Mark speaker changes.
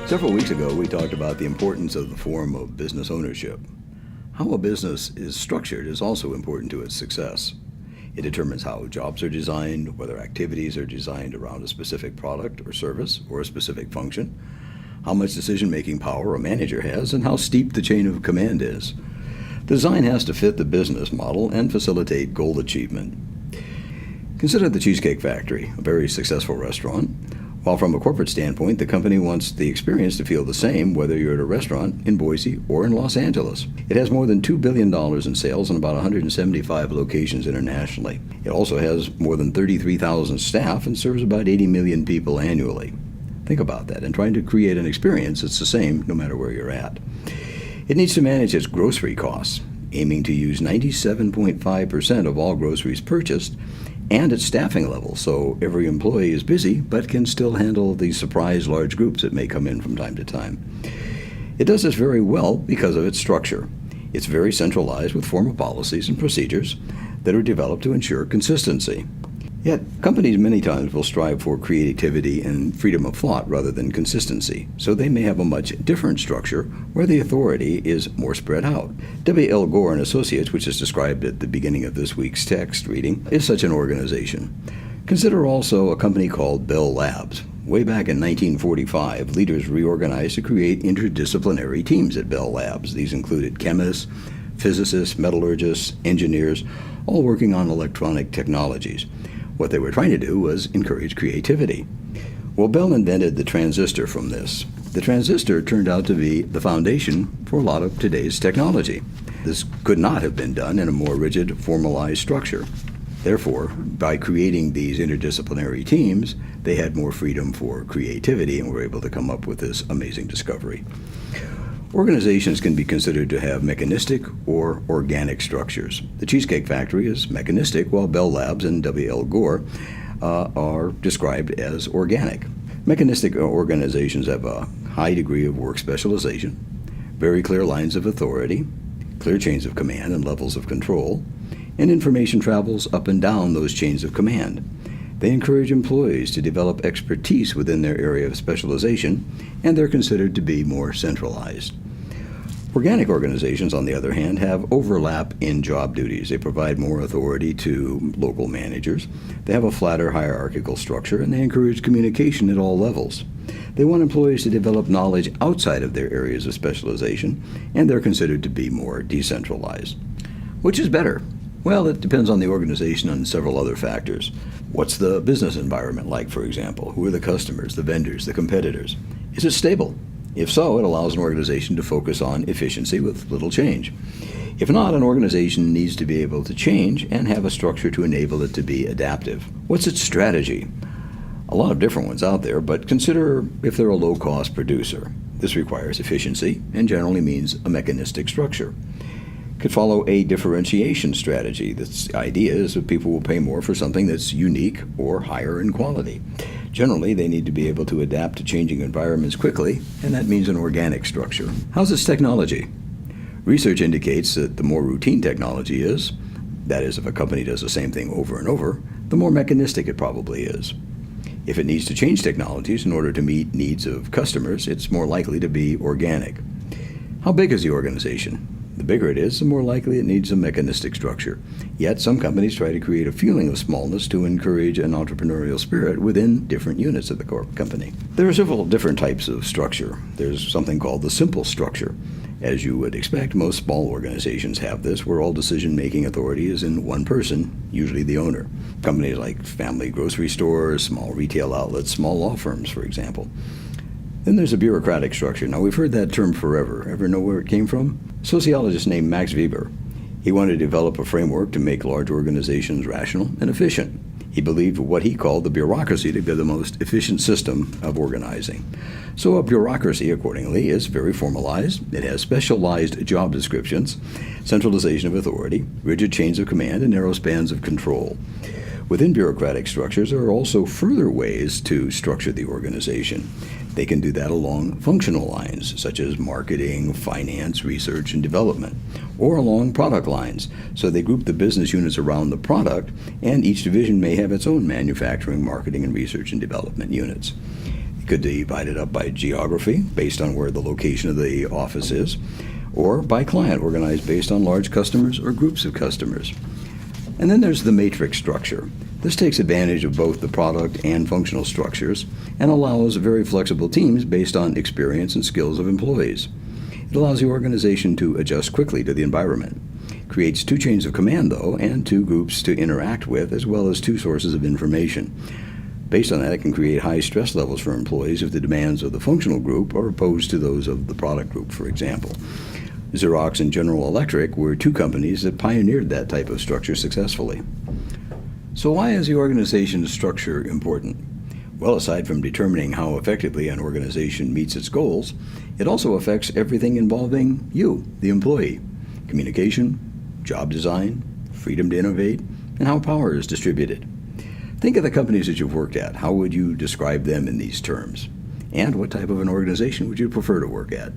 Speaker 1: Several weeks ago, we talked about the importance of the form of business ownership. How a business is structured is also important to its success. It determines how jobs are designed, whether activities are designed around a specific product or service or a specific function, how much decision-making power a manager has, and how steep the chain of command is. The design has to fit the business model and facilitate goal achievement. Consider the Cheesecake Factory, a very successful restaurant. While from a corporate standpoint, the company wants the experience to feel the same whether you're at a restaurant in Boise or in Los Angeles. It has more than $2 billion in sales and about 175 locations internationally. It also has more than 33,000 staff and serves about 80 million people annually. Think about that, and trying to create an experience that's the same no matter where you're at. It needs to manage its grocery costs, aiming to use 97.5% of all groceries purchased, and its staffing level, so every employee is busy but can still handle the surprise large groups that may come in from time to time. It does this very well because of its structure. It's very centralized with formal policies and procedures that are developed to ensure consistency. Yet, companies many times will strive for creativity and freedom of thought rather than consistency, so they may have a much different structure where the authority is more spread out. W. L. Gore and Associates, which is described at the beginning of this week's text reading, is such an organization. Consider also a company called Bell Labs. Way back in 1945, leaders reorganized to create interdisciplinary teams at Bell Labs. These included chemists, physicists, metallurgists, engineers, all working on electronic technologies. What they were trying to do was encourage creativity. Well, Bell invented the transistor from this. The transistor turned out to be the foundation for a lot of today's technology. This could not have been done in a more rigid, formalized structure. Therefore, by creating these interdisciplinary teams, they had more freedom for creativity and were able to come up with this amazing discovery. Organizations can be considered to have mechanistic or organic structures. The Cheesecake Factory is mechanistic, while Bell Labs and W. L. Gore are described as organic. Mechanistic organizations have a high degree of work specialization, very clear lines of authority, clear chains of command and levels of control, and information travels up and down those chains of command. They encourage employees to develop expertise within their area of specialization, and they're considered to be more centralized. Organic organizations, on the other hand, have overlap in job duties. They provide more authority to local managers. They have a flatter hierarchical structure, and they encourage communication at all levels. They want employees to develop knowledge outside of their areas of specialization, and they're considered to be more decentralized. Which is better? Well, it depends on the organization and several other factors. What's the business environment like, for example? Who are the customers, the vendors, the competitors? Is it stable? If so, it allows an organization to focus on efficiency with little change. If not, an organization needs to be able to change and have a structure to enable it to be adaptive. What's its strategy? A lot of different ones out there, but consider if they're a low-cost producer. This requires efficiency and generally means a mechanistic structure. Could follow a differentiation strategy. The idea is that people will pay more for something that's unique or higher in quality. Generally, they need to be able to adapt to changing environments quickly, and that means an organic structure. How's its technology? Research indicates that the more routine technology is, that is, if a company does the same thing over and over, the more mechanistic it probably is. If it needs to change technologies in order to meet needs of customers, it's more likely to be organic. How big is the organization? The bigger it is, the more likely it needs a mechanistic structure. Yet some companies try to create a feeling of smallness to encourage an entrepreneurial spirit within different units of the company. There are several different types of structure. There's something called the simple structure. As you would expect, most small organizations have this, where all decision-making authority is in one person, usually the owner. Companies like family grocery stores, small retail outlets, small law firms, for example. Then there's a bureaucratic structure. Now, we've heard that term forever. Ever know where it came from? A sociologist named Max Weber. He wanted to develop a framework to make large organizations rational and efficient. He believed what he called the bureaucracy to be the most efficient system of organizing. So a bureaucracy, accordingly, is very formalized. It has specialized job descriptions, centralization of authority, rigid chains of command, and narrow spans of control. Within bureaucratic structures, there are also further ways to structure the organization. They can do that along functional lines, such as marketing, finance, research, and development, or along product lines. So they group the business units around the product, and each division may have its own manufacturing, marketing, and research and development units. It could divide it up by geography, based on where the location of the office is, or by client, organized based on large customers or groups of customers. And then there's the matrix structure. This takes advantage of both the product and functional structures and allows very flexible teams based on experience and skills of employees. It allows the organization to adjust quickly to the environment. It creates two chains of command, though, and two groups to interact with, as well as two sources of information. Based on that, it can create high stress levels for employees if the demands of the functional group are opposed to those of the product group, for example. Xerox and General Electric were two companies that pioneered that type of structure successfully. So why is the organization's structure important? Well, aside from determining how effectively an organization meets its goals, it also affects everything involving you, the employee. Communication, job design, freedom to innovate, and how power is distributed. Think of the companies that you've worked at. How would you describe them in these terms? And what type of an organization would you prefer to work at?